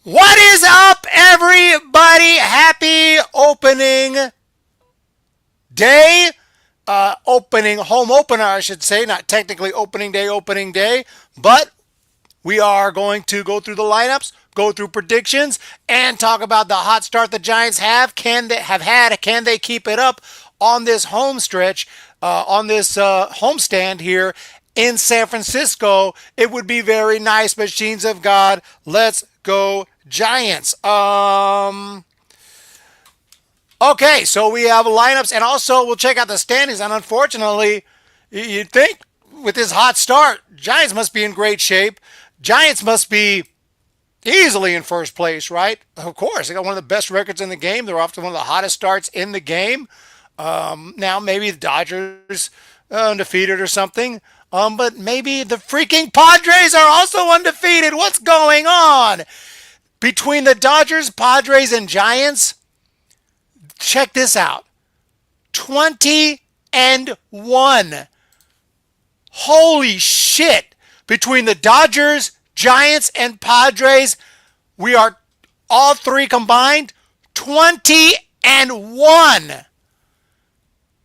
What is up, everybody? Happy opening day. Home opener, I should say. Not technically opening day, but we are going to go through the lineups, go through predictions, and talk about the hot start the Giants have. Can they keep it up on this home stretch, on this homestand here in San Francisco? It would be very nice. Machines of God, let's go Giants. Okay, so we have lineups, and also we'll check out the standings. And unfortunately, you'd think with this hot start, Giants must be in great shape. Giants must be easily in first place, right? Of course, they got one of the best records in the game. They're off to one of the hottest starts in the game. Now maybe the Dodgers undefeated or something. But maybe the freaking Padres are also undefeated. What's going on? Between the Dodgers, Padres, and Giants, check this out. 20-1. Holy shit. Between the Dodgers, Giants, and Padres, we are all three combined 20-1.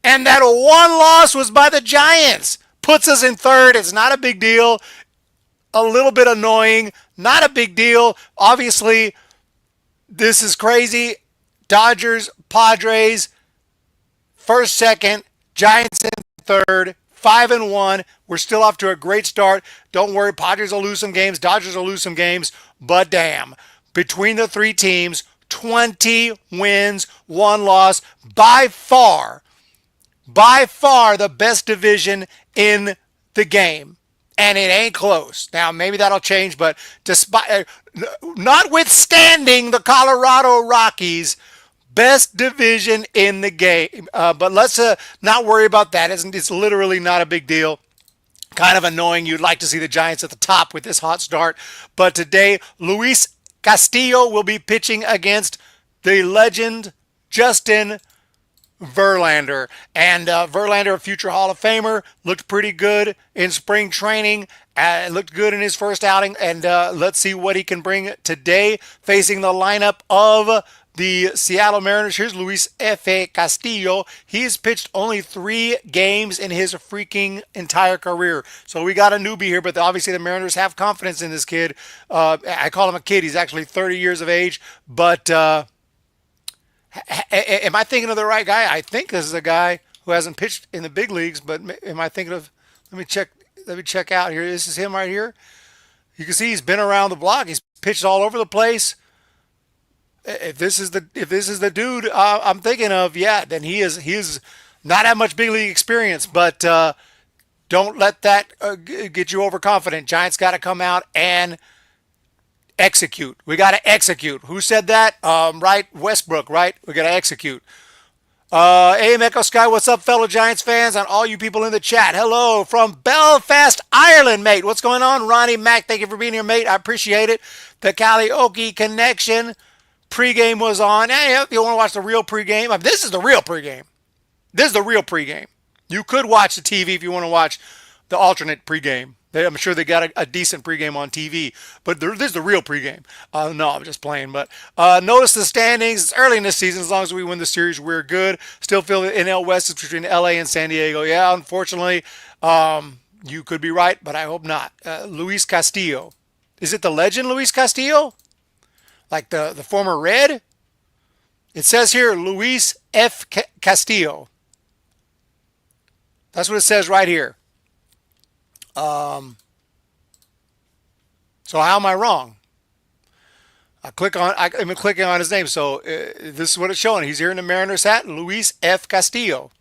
And that one loss was by the Giants. Puts us in third. It's not a big deal. A little bit annoying. Not a big deal. Obviously, this is crazy. Dodgers, Padres, first, second, Giants in third, 5-1. We're still off to a great start. Don't worry, Padres will lose some games, Dodgers will lose some games, but damn, between the three teams, 20 wins, 1 loss, by far the best division in the game. And it ain't close. Now, maybe that'll change, but notwithstanding the Colorado Rockies, best division in the game. But let's not worry about that. It's literally not a big deal. Kind of annoying. You'd like to see the Giants at the top with this hot start. But today, Luis Castillo will be pitching against the legend Justin Verlander. And Verlander, a future Hall of Famer, looked pretty good in spring training. Looked good in his first outing. And let's see what he can bring today facing the lineup of the Seattle Mariners. Here's Luis F. Castillo. He's pitched only 3 games in his freaking entire career. So we got a newbie here, but obviously the Mariners have confidence in this kid. I call him a kid. He's actually 30 years of age. But am I thinking of the right guy? I think this is a guy who hasn't pitched in the big leagues, but am I thinking of, let me check out here. This is him right here. You can see he's been around the block. He's pitched all over the place. If this is the dude I'm thinking of, yeah, then he is not that much big league experience, but don't let that get you overconfident. Giants got to come out and execute. We got to execute. Who said that? Right, Westbrook, right? We got to execute. AM Echo Sky, what's up, fellow Giants fans, and all you people in the chat? Hello from Belfast, Ireland, mate. What's going on? Ronnie Mack, thank you for being here, mate. I appreciate it. The Karaoke Connection. Pregame was on. Hey, if you want to watch the real pregame, I mean, this is the real pregame. This is the real pregame. You could watch the TV if you want to watch the alternate pregame. I'm sure they got a decent pregame on TV, but this is the real pregame. No, I'm just playing. But notice the standings. It's early in the season. As long as we win the series, we're good. Still feel the NL West is between LA and San Diego. Yeah, unfortunately, you could be right, but I hope not. Luis Castillo. Is it the legend Luis Castillo? Like the former Red? It says here, Luis F. Castillo. That's what it says right here. So how am I wrong? I'm clicking on his name. So this is what it's showing. He's here in the Mariners hat, Luis F. Castillo.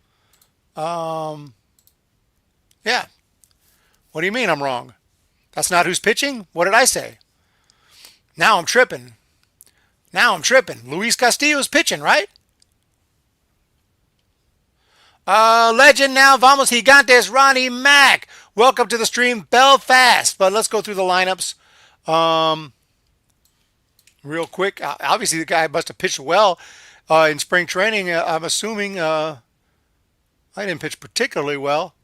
Um, yeah. What do you mean I'm wrong? That's not who's pitching? What did I say? Now I'm tripping. Now I'm tripping. Luis Castillo's pitching, right? Legend now, vamos gigantes, Ronnie Mack. Welcome to the stream, Belfast. But let's go through the lineups um, real quick. Obviously, the guy must have pitched well in spring training. I'm assuming I didn't pitch particularly well.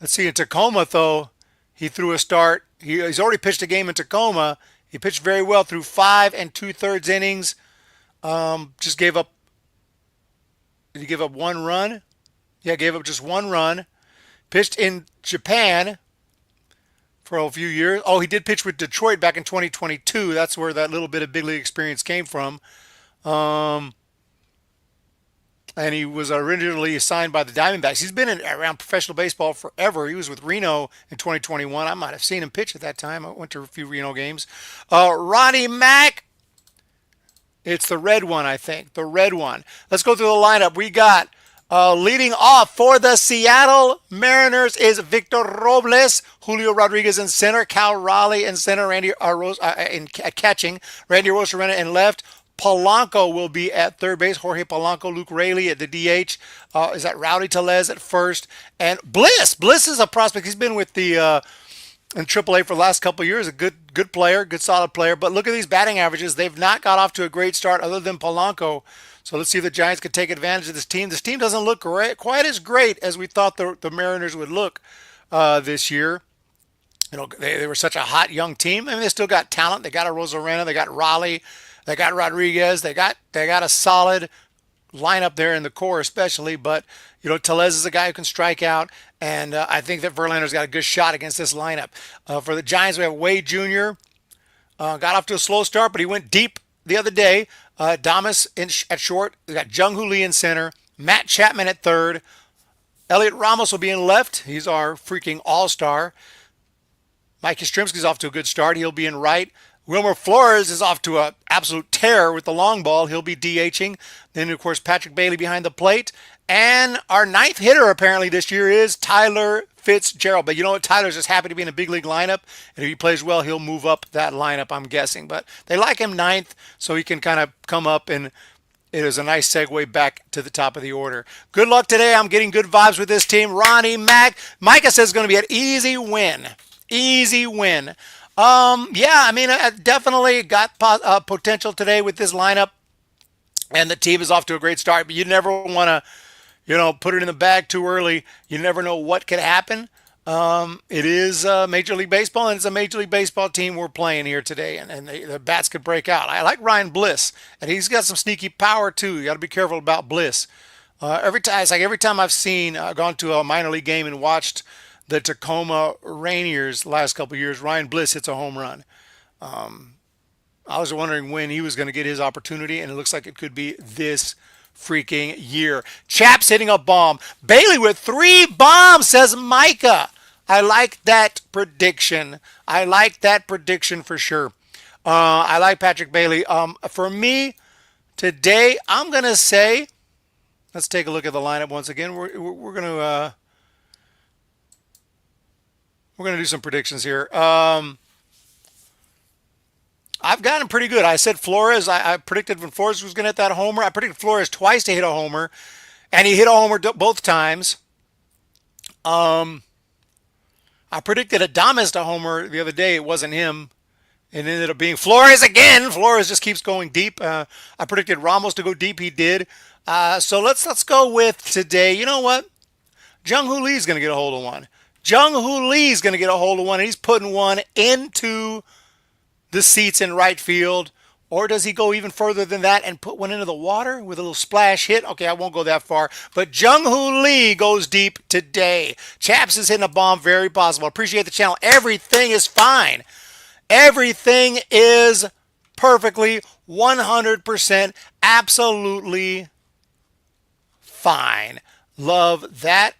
Let's see, in Tacoma, though, he threw a start. He's already pitched a game in Tacoma. He pitched very well through 5 2/3 innings. Just gave up. Did he give up 1 run? Yeah, gave up just 1 run. Pitched in Japan for a few years. Oh, he did pitch with Detroit back in 2022. That's where that little bit of big league experience came from. Um, and he was originally signed by the Diamondbacks. He's been around professional baseball forever. He was with Reno in 2021. I might have seen him pitch at that time. I went to a few Reno games. Ronnie Mack. It's the red one, I think. The red one. Let's go through the lineup. We got leading off for the Seattle Mariners is Victor Robles, Julio Rodriguez in center, Cal Raleigh in center, Randy in catching, Randy Rosarena in left. Polanco will be at third base. Jorge Polanco, Luke Raley at the DH. Is that Rowdy Tellez at first? And Bliss. Bliss is a prospect. He's been with the in AAA for the last couple of years. A good player, good solid player. But look at these batting averages. They've not got off to a great start other than Polanco. So let's see if the Giants could take advantage of this team. This team doesn't look quite as great as we thought the Mariners would look this year. You know, they were such a hot young team. I mean, they still got talent. They got a Rosarena. They got Raleigh. They got Rodriguez. They got a solid lineup there in the core, especially. But you know, Tellez is a guy who can strike out, and I think that Verlander's got a good shot against this lineup. For the Giants, we have Wade Jr. Got off to a slow start, but he went deep the other day. Damas at short. We got Jung Hoo Lee in center. Matt Chapman at third. Elliot Ramos will be in left. He's our freaking all-star. Mike Yastrzemski's off to a good start. He'll be in right. Wilmer Flores is off to an absolute tear with the long ball. He'll be DHing. Then, of course, Patrick Bailey behind the plate. And our ninth hitter apparently this year is Tyler Fitzgerald. But you know what? Tyler's just happy to be in a big league lineup. And if he plays well, he'll move up that lineup, I'm guessing. But they like him ninth so he can kind of come up, and it is a nice segue back to the top of the order. Good luck today. I'm getting good vibes with this team. Ronnie Mack. Micah says it's going to be an easy win. Easy win. Yeah, I mean, I definitely got potential today with this lineup, and the team is off to a great start. But you never want to, put it in the bag too early. You never know what could happen. It is Major League Baseball, and it's a Major League Baseball team we're playing here today, and the bats could break out. I like Ryan Bliss, and he's got some sneaky power too. You got to be careful about Bliss. Every time I've seen, gone to a minor league game and watched the Tacoma Rainiers the last couple of years, Ryan Bliss hits a home run. I was wondering when he was going to get his opportunity, and it looks like it could be this freaking year. Chaps hitting a bomb. Bailey with 3 bombs, says Micah. I like that prediction. I like that prediction for sure. I like Patrick Bailey. For me, today, I'm going to say, let's take a look at the lineup once again. We're going to... We're going to do some predictions here. I've gotten pretty good. I said Flores. I predicted when Flores was going to hit that homer. I predicted Flores twice to hit a homer, and he hit a homer both times. I predicted Adames to homer the other day. It wasn't him. It ended up being Flores again. Flores just keeps going deep. I predicted Ramos to go deep. He did. So let's go with today. You know what? Jung Hoo Lee is going to get a hold of one. Jung Hoo Lee is going to get a hold of one, and he's putting one into the seats in right field. Or does he go even further than that and put one into the water with a little splash hit? Okay, I won't go that far. But Jung Hoo Lee goes deep today. Chaps is hitting a bomb, very possible. Appreciate the channel. Everything is fine. Everything is perfectly, 100%, absolutely fine. Love that.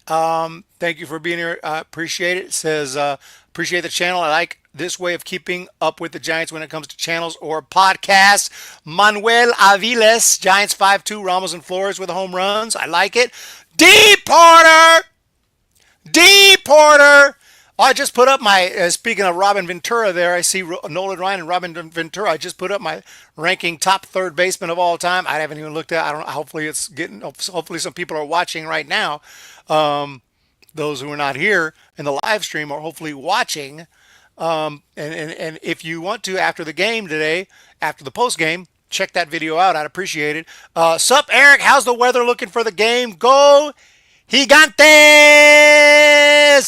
Thank you for being here. Appreciate it. It says, appreciate the channel. I like this way of keeping up with the Giants when it comes to channels or podcasts. Manuel Aviles, Giants 5-2, Ramos and Flores with home runs. I like it. D Porter. D Porter. Oh, I just put up my, speaking of Robin Ventura there, I see Nolan Ryan and Robin Ventura. I just put up my ranking top third baseman of all time. I haven't even looked at, I don't know, hopefully it's getting, hopefully some people are watching right now. Those who are not here in the live stream are hopefully watching. And if you want to, after the game today, after the post game, check that video out. I'd appreciate it. Sup, Eric? How's the weather looking for the game? Go Gigantes!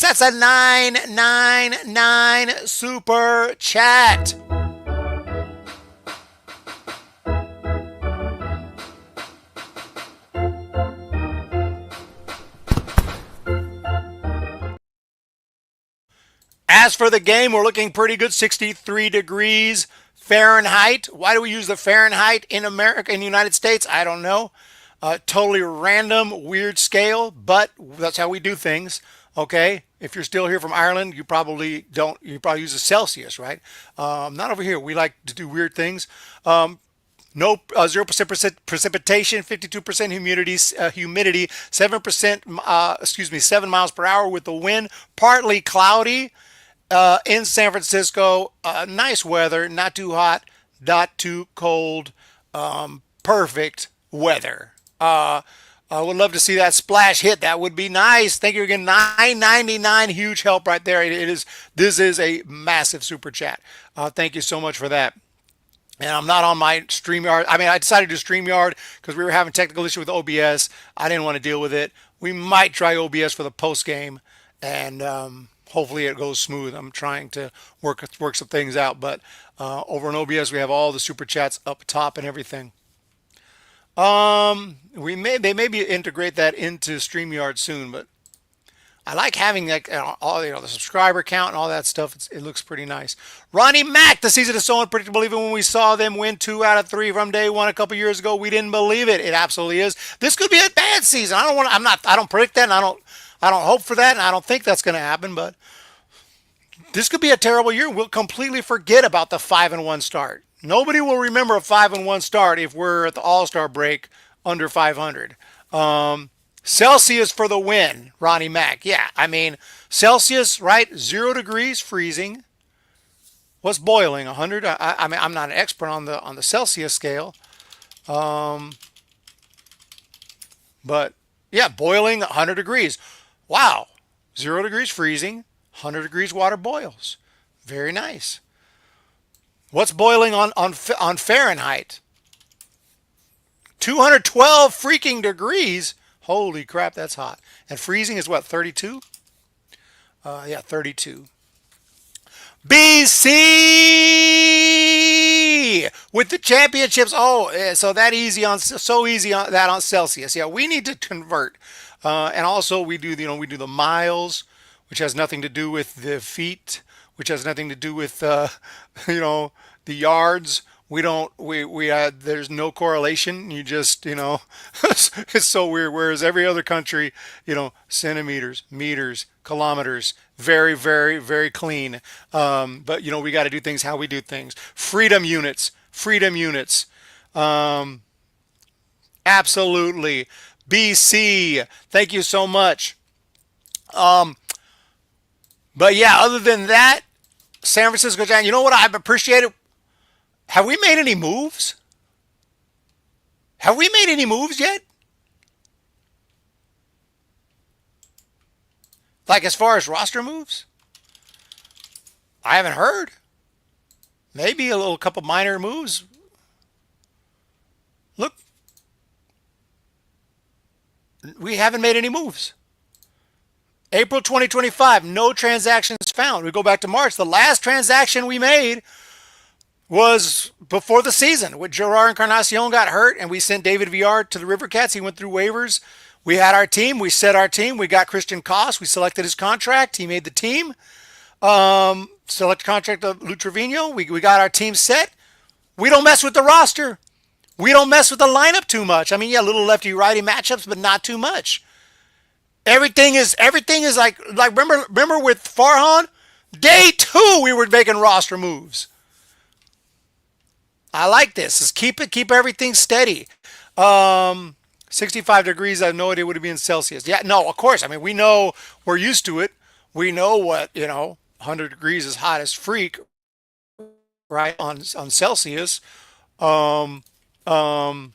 That's a 999 super chat. As for the game, we're looking pretty good. 63 degrees Fahrenheit. Why do we use the Fahrenheit in America, in the United States? I don't know. Totally random, weird scale, but that's how we do things. Okay, if you're still here from Ireland, you probably don't. You probably use a Celsius, right? Not over here. We like to do weird things. No 0% precipitation, 52% humidity, 7%. 7 miles per hour with the wind. Partly cloudy. In San Francisco, nice weather, not too hot, not too cold, perfect weather. I would love to see that splash hit. That would be nice. Thank you again. 999, huge help right there. It is. This is a massive super chat. Thank you so much for that. And I'm not on my StreamYard. I mean, I decided to do StreamYard because we were having technical issue with OBS. I didn't want to deal with it. We might try OBS for the post game, and hopefully it goes smooth. I'm trying to work some things out, but over on OBS we have all the super chats up top and everything. They maybe integrate that into StreamYard soon, but I like having like all the subscriber count and all that stuff. It looks pretty nice. Ronnie Mack, the season is so unpredictable. Even when we saw them win 2 out of 3 from day one a couple years ago, we didn't believe it. It absolutely is. This could be a bad season. I don't predict that, and I don't hope for that, and I don't think that's going to happen, but this could be a terrible year. We'll completely forget about the 5-1 start. Nobody will remember a 5-1 start if we're at the All-Star break under 500. Celsius for the win, Ronnie Mack. Yeah, I mean, Celsius, right? 0 degrees freezing. What's boiling? 100? I mean, I'm not an expert on the Celsius scale. But yeah, boiling 100 degrees. Wow. 0 degrees freezing, 100 degrees water boils. Very nice. What's boiling on Fahrenheit? 212 freaking degrees. Holy crap, that's hot. And freezing is what, 32? Yeah, 32. BC with the championships. Oh, so so easy on that on Celsius. Yeah, we need to convert. And also we do the miles, which has nothing to do with the feet, which has nothing to do with the yards. There's no correlation. You just, it's so weird. Whereas every other country, centimeters, meters, kilometers, very, very, very clean. But we got to do things how we do things. Freedom units. Absolutely. BC. Thank you so much. But yeah, other than that, San Francisco Giants, you know what I've appreciated? Have we made any moves? Have we made any moves yet? Like as far as roster moves? I haven't heard. Maybe a couple minor moves. Look. We haven't made any moves. April 2025, no transactions found. We go back to March. The last transaction we made was before the season when Gerard Encarnacion got hurt and we sent David Villar to the River Cats. He went through waivers. We had our team. We set our team. We got Christian Koss. We selected his contract. He made the team. Select contract of Lou Trevino. We got our team set. We don't mess with the roster. We don't mess with the lineup too much. I mean, yeah, little lefty-righty matchups, but not too much. Everything is like remember with Farhan? Day 2 we were making roster moves. I like this. Just keep everything steady. 65 degrees, I have no idea what it'd be in Celsius. Yeah, no, of course. I mean, we know we're used to it. We know what, 100 degrees is hot as freak, right? On Celsius. Um, um,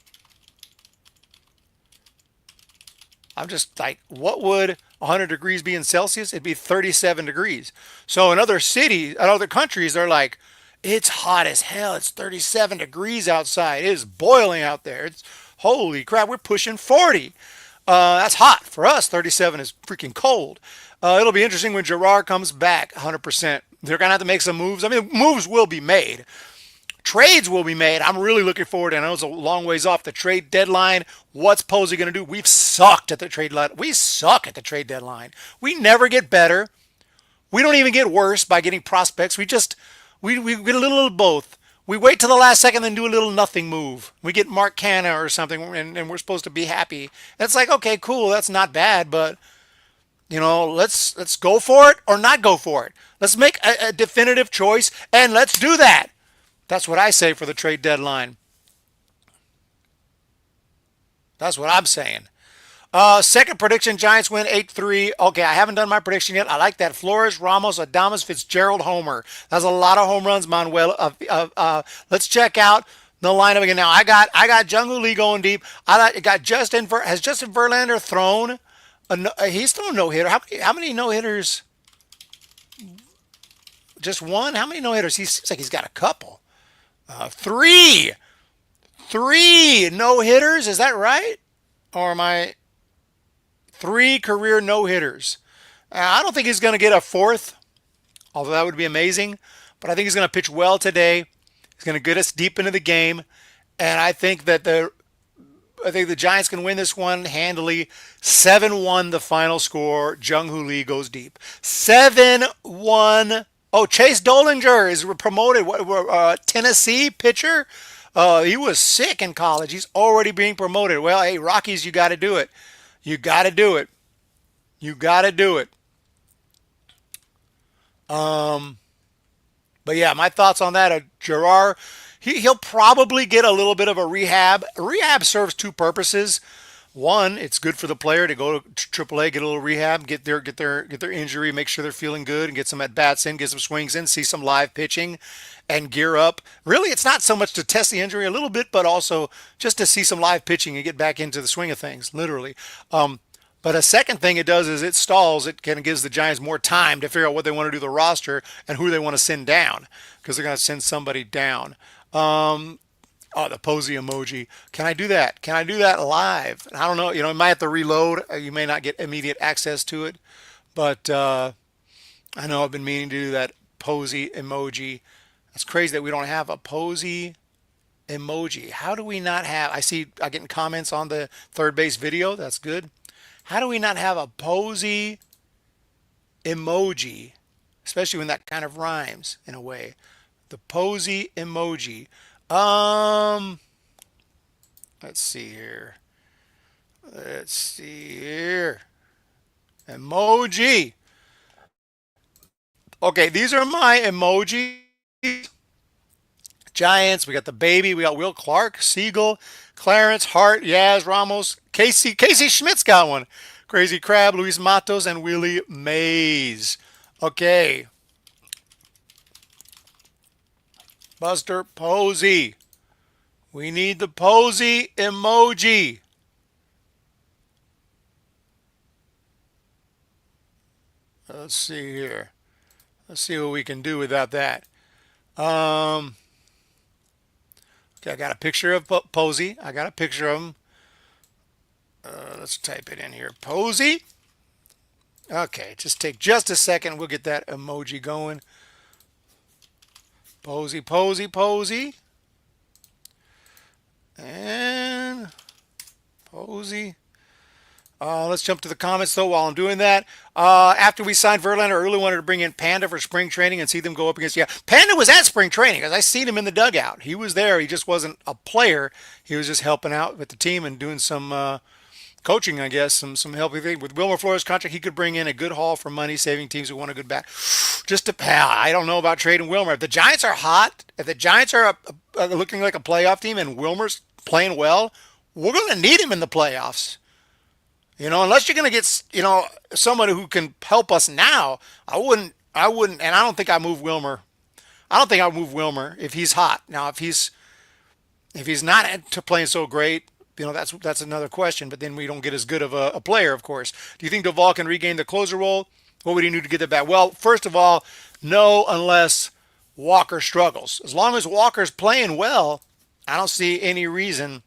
I'm just like, what would 100 degrees be in Celsius? It'd be 37 degrees. So in other cities, in other countries, they're like, it's hot as hell. It's 37 degrees outside. It is boiling out there. It's holy crap. We're pushing 40. That's hot for us. 37 is freaking cold. It'll be interesting when Gerard comes back. 100%. They're gonna have to make some moves. I mean, moves will be made. Trades will be made. I'm really looking forward. I know it's a long ways off the trade deadline. What's Posey going to do? We've sucked at the trade deadline. We suck at the trade deadline. We never get better. We don't even get worse by getting prospects. We get a little of both. We wait till the last second and do a little nothing move. We get Mark Canna or something, and we're supposed to be happy. It's like, okay, cool, that's not bad, but let's go for it or not go for it. Let's make a definitive choice and let's do that. That's what I say for the trade deadline. That's what I'm saying. Second prediction, Giants win 8-3. Okay, I haven't done my prediction yet. I like that. Flores, Ramos, Adames, Fitzgerald, Homer. That's a lot of home runs, Manuel. Let's check out the lineup again. Now, I got Jung-Hoo Lee going deep. Got has Justin Verlander thrown? He's thrown no hitter. How many no hitters? Just one? How many no hitters? He seems like he's got a couple. Three no hitters. Is that right? Or am I three career no hitters? I don't think he's going to get a fourth, although that would be amazing. But I think he's going to pitch well today. He's going to get us deep into the game, and I think the Giants can win this one handily. 7-1 the final score. Jung-Hoo Lee goes deep. 7-1. Oh, Chase Dollinger is promoted. Tennessee pitcher. He was sick in college. He's already being promoted. Well, hey, Rockies, you got to do it. You got to do it. You got to do it. But yeah, my thoughts on that are Gerard. He'll probably get a little bit of a rehab. Rehab serves two purposes. One, it's good for the player to go to AAA, get a little rehab, get their injury, make sure they're feeling good, and get some at bats in, get some swings in, see some live pitching, and gear up. Really, it's not so much to test the injury a little bit, but also just to see some live pitching and get back into the swing of things, literally. But a second thing it does is it stalls. It kind of gives the Giants more time to figure out what they want to do the roster and who they want to send down, because they're going to send somebody down. Oh, the Posey emoji. Can I do that? Can I do that live? I don't know. You might have to reload. You may not get immediate access to it. But I know I've been meaning to do that Posey emoji. It's crazy that we don't have a Posey emoji. How do we not have? I getting comments on the third base video. That's good. How do we not have a Posey emoji? Especially when that kind of rhymes in a way. The Posey emoji. Let's see here. Let's see here. Emoji. Okay, these are my emojis. Giants. We got the baby. We got Will Clark, Siegel, Clarence, Hart, Yaz, Ramos, Casey Schmidt's got one. Crazy Crab, Luis Matos, and Willie Mays. Okay. Buster Posey. We need the Posey emoji. Let's see here. Let's see what we can do without that. Okay, I got a picture of Posey. I got a picture of him. Let's type it in here. Posey. Okay, just take just a second. We'll get that emoji going. Posey, Posey, Posey. And Posey. Let's jump to the comments, though, while I'm doing that. After we signed Verlander, I really wanted to bring in Panda for spring training and see them go up against... Yeah, Panda was at spring training because I seen him in the dugout. He was there. He just wasn't a player. He was just helping out with the team and doing some coaching, I guess, some helping thing. With Wilmer Flores' contract, he could bring in a good haul for money, saving teams who want a good bat. I don't know about trading Wilmer. If the Giants are hot, if the Giants are looking like a playoff team and Wilmer's playing well, we're going to need him in the playoffs. Unless you're going to get, someone who can help us now. I wouldn't, and I don't think I move Wilmer. I don't think I move Wilmer if he's hot. Now, if he's not playing so great, that's another question. But then we don't get as good of a player, of course. Do you think Duvall can regain the closer role? What would he need to get that back? Well, first of all, no, unless Walker struggles. As long as Walker's playing well, I don't see any reason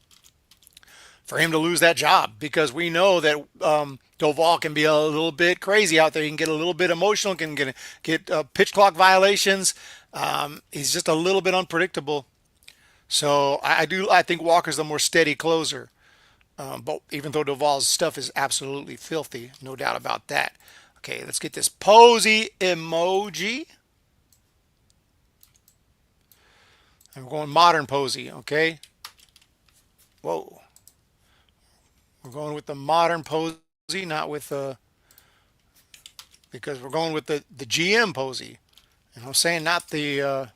for him to lose that job because we know that Duvall can be a little bit crazy out there. He can get a little bit emotional, can get pitch clock violations. He's just a little bit unpredictable. So I think Walker's the more steady closer. But even though Duvall's stuff is absolutely filthy, no doubt about that. Okay, let's get this Posey emoji. And we're going modern Posey, okay? Whoa. We're going with the modern Posey, not with the, because we're going with the GM Posey. And I'm saying not the,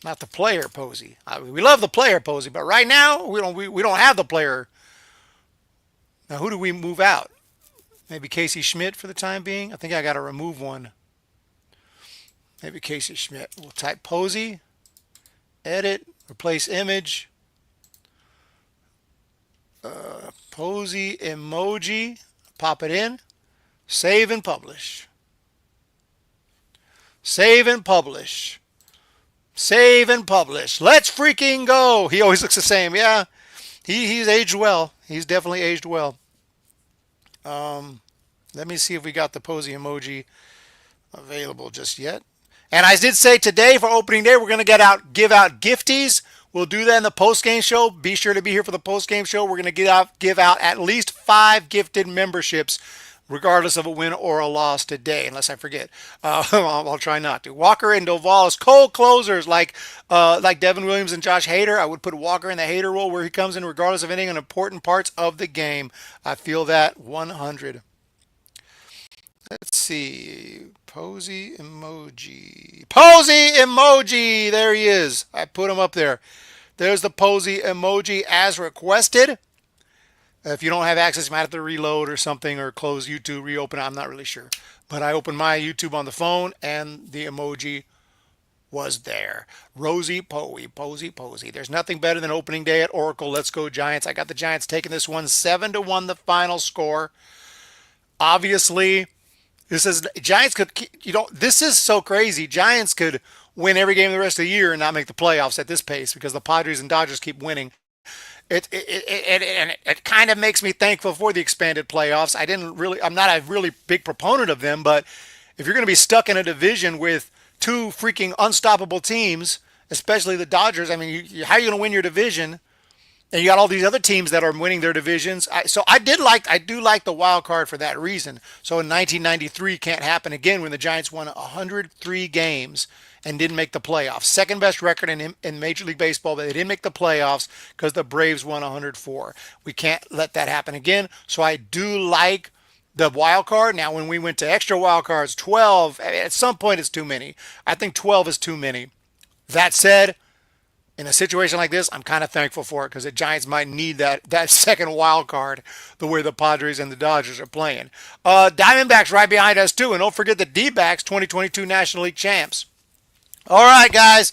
not the player Posey. We love the player Posey, but right now we don't have the player. Now who do we move out? Maybe Casey Schmidt for the time being. I think I got to remove one. Maybe Casey Schmidt. We'll type Posey, edit, replace image, Posey emoji, pop it in, save and publish. Save and publish. Save and publish. Let's freaking go. He always looks the same. Yeah, he's aged well. He's definitely aged well. Let me see if we got the Posey emoji available just yet. And I did say today for opening day, we're going to give out gifties. We'll do that in the post-game show. Be sure to be here for the post-game show. We're going to give out at least 5 gifted memberships, regardless of a win or a loss today, unless I forget. I'll try not to. Walker and Duvall as cold closers, like Devin Williams and Josh Hader. I would put Walker in the Hader role where he comes in regardless of anything on important parts of the game. I feel that 100. Let's see. Posey emoji. Posey emoji! There he is. I put him up there. There's the Posey emoji as requested. If you don't have access, you might have to reload or something or close YouTube, reopen it. I'm not really sure. But I opened my YouTube on the phone and the emoji was there. Rosie Posey. There's nothing better than opening day at Oracle. Let's go Giants. I got the Giants taking this one 7-1 the final score. Obviously, this is Giants could, this is so crazy. Giants could win every game the rest of the year and not make the playoffs at this pace because the Padres and Dodgers keep winning. It kind of makes me thankful for the expanded playoffs. I'm not a really big proponent of them, but if you're going to be stuck in a division with 2 freaking unstoppable teams, especially the Dodgers, I mean, how are you going to win your division? And you got all these other teams that are winning their divisions. I do like the wild card for that reason. So in 1993 can't happen again when the Giants won 103 games and didn't make the playoffs. Second best record in Major League Baseball, but they didn't make the playoffs because the Braves won 104. We can't let that happen again. So I do like the wild card. Now, when we went to extra wild cards, 12, at some point it's too many. I think 12 is too many. That said, in a situation like this, I'm kind of thankful for it because the Giants might need that second wild card the way the Padres and the Dodgers are playing. Diamondbacks right behind us too. And don't forget the D-backs, 2022 National League champs. All right, guys,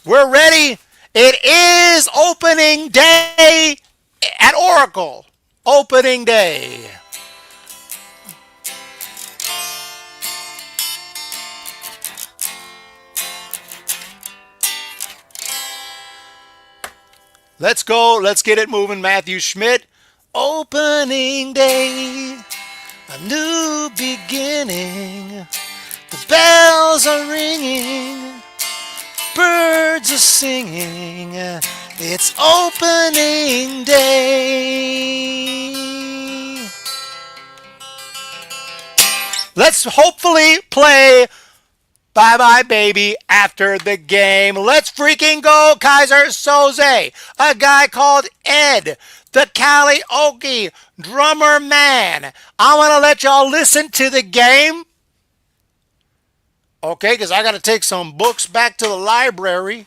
we're ready. It is opening day at Oracle. Opening day. Let's go. Let's get it moving. Matthew Schmidt. Opening day. A new beginning. The bells are ringing. Birds are singing. It's opening day. Let's hopefully play Bye Bye Baby after the game. Let's freaking go, Kaiser Soze. A guy called Ed, the Karaoke drummer man. I want to let y'all listen to the game. Okay, because I got to take some books back to the library.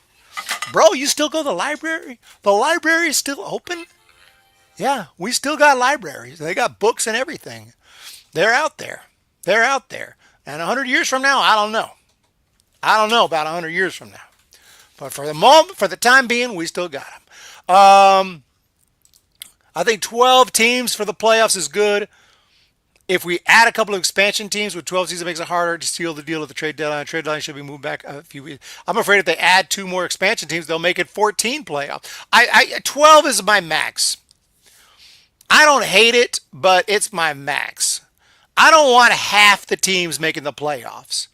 Bro, you still go to the library? The library is still open? Yeah, we still got libraries. They got books and everything. They're out there. They're out there. And 100 years from now, I don't know. I don't know about 100 years from now. But for the moment, for the time being, we still got them. I think 12 teams for the playoffs is good. If we add a couple of expansion teams with 12 teams, it makes it harder to seal the deal at the trade deadline. Trade deadline should be moved back a few weeks. I'm afraid if they add two more expansion teams, they'll make it 14 playoffs. 12 is my max. I don't hate it, but it's my max. I don't want half the teams making the playoffs.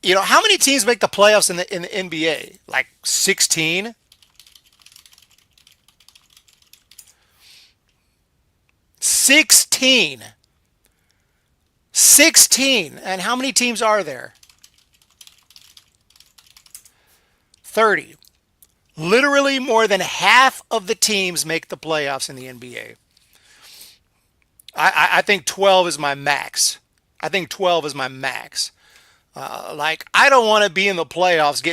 You know, how many teams make the playoffs in the NBA? Like 16? 16. 16. And how many teams are there? 30. Literally more than half of the teams make the playoffs in the NBA. I think 12 is my max. I think 12 is my max. Like, I don't want to be in the playoffs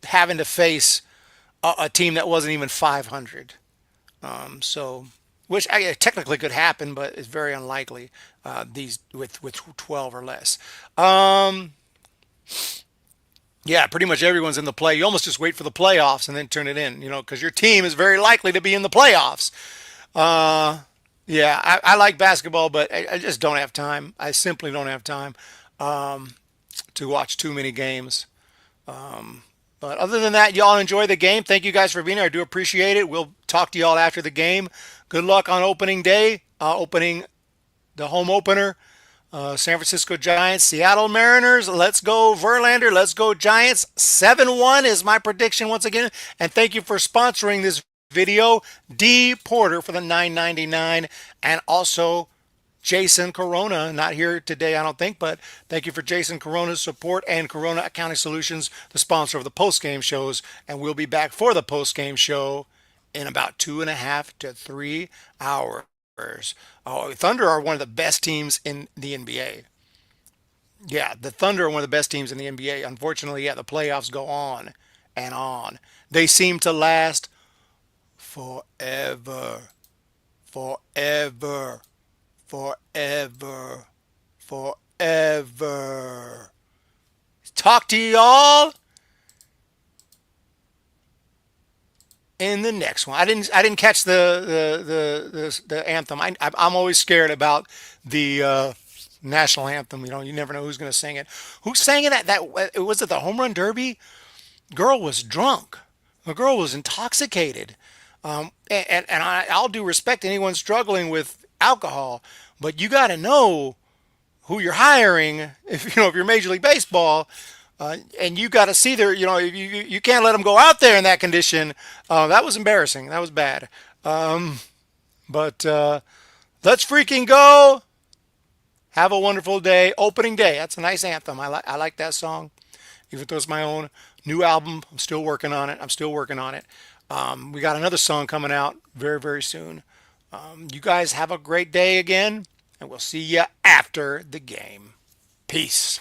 having to face a team that wasn't even 500. So, which technically could happen, but it's very unlikely. These with 12 or less. Yeah, pretty much everyone's in the play. You almost just wait for the playoffs and then turn it in, because your team is very likely to be in the playoffs. Yeah, I like basketball, but I just don't have time. I simply don't have time to watch too many games. But other than that, y'all enjoy the game. Thank you guys for being here. I do appreciate it. We'll talk to y'all after the game. Good luck on opening day, opening the home opener. San Francisco Giants, Seattle Mariners. Let's go Verlander. Let's go Giants. 7-1 is my prediction once again. And thank you for sponsoring this video. D Porter for the $9.99. And also Jason Corona, not here today, I don't think, but thank you for Jason Corona's support and Corona Accounting Solutions, the sponsor of the post-game shows. And we'll be back for the post-game show in about 2.5 to 3 hours. Oh, Thunder are one of the best teams in the NBA. Yeah, the Thunder are one of the best teams in the NBA. Unfortunately, yeah, the playoffs go on and on. They seem to last forever, forever, forever, forever. Talk to y'all in the next one. I didn't catch the anthem. I'm always scared about the national anthem. You never know who's going to sing it. Who sang it? That was it. The home run derby girl was drunk. The girl was intoxicated. I'll do respect to anyone struggling with alcohol, but you got to know who you're hiring. If you're Major League Baseball. And you got to see you can't let them go out there in that condition. That was embarrassing. That was bad. But let's freaking go. Have a wonderful day. Opening day. That's a nice anthem. I like that song. Even though it's my own new album, I'm still working on it. We got another song coming out very, very soon. You guys have a great day again, and we'll see you after the game. Peace.